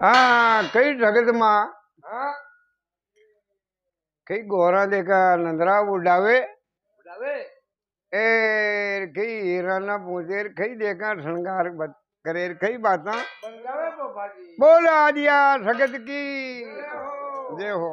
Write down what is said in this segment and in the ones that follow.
हाँ कई जगत माँ कई गोरा देखा नंदरा उड़ावे ए कई हीरा ना पूछे कई देखा श्रृंगार करे कई बात बोल आदिया जगत की जय हो।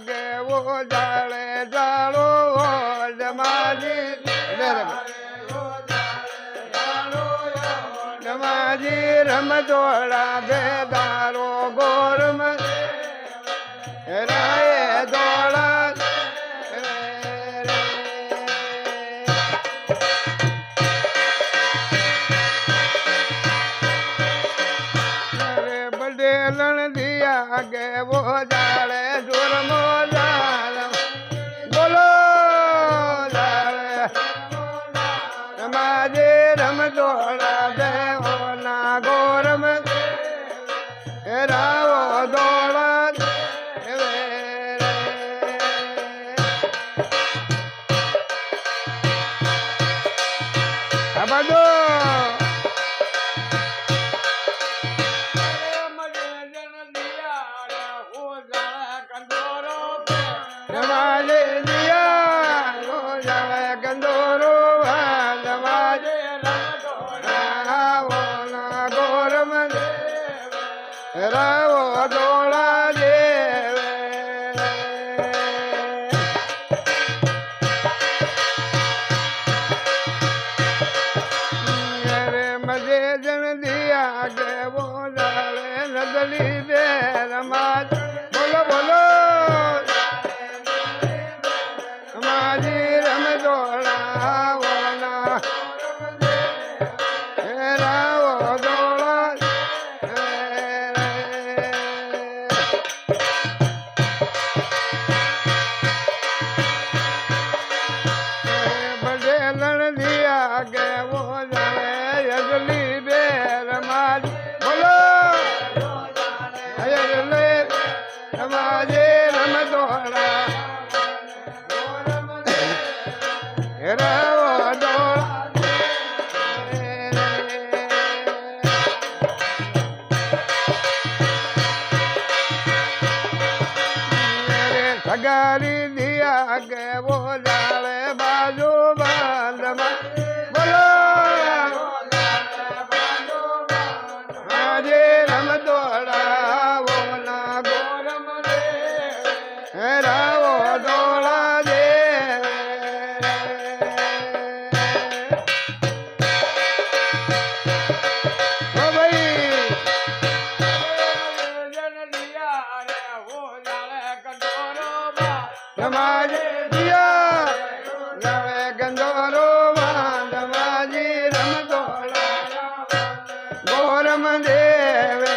के वो जाले जालो जमाजी जमाजी रम दौड़ा बेदारो गोरम राय दौड़ा बड़े लन दिया के वो जाले जुर्मो बोलो माजे रम दौड़ा दे ना गोरम रावो दौड़ा बदो नमाजे दिया हो जावे गंदोरो नमाजे रावो ना गोरम रावो दौड़ा देवे मजे जन दिया के वो जाले नदली दे नमाज बोलो बोलो माजी रम दौड़ा बोला रावो दौड़ा बड़े लड़ दिया के वो जाए अगली बेर माज बोलो अगले माजे रम दौड़ा रावो दौड़ा ठगारी दिया के वो जाले बाजू बांधमा बोलो माजे रम दौड़ा वो ना गोरम रावो दौड़ा दे नमाजे दिया नवे गंदोरो नमाजी रम दौड़ा गोरम देवे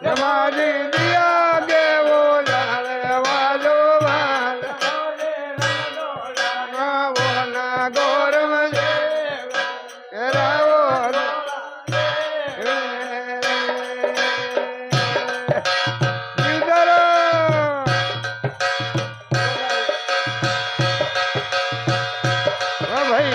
नमाजी दिया के वो जाले वालो गोरम रावो भाई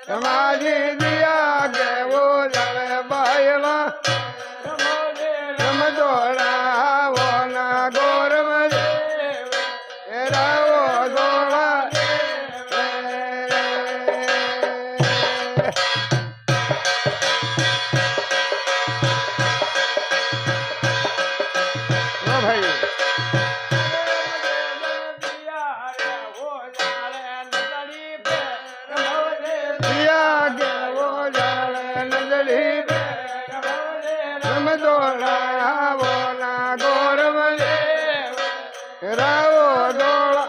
नमाजी दिया के वो जाले बायला रम दौड़ा वो ना गोरम रावो दौड़ा भाई दिया के वो जाले नजरी रम दौड़ा वो ना गोरम रावो दौड़ा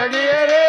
રડીએ રે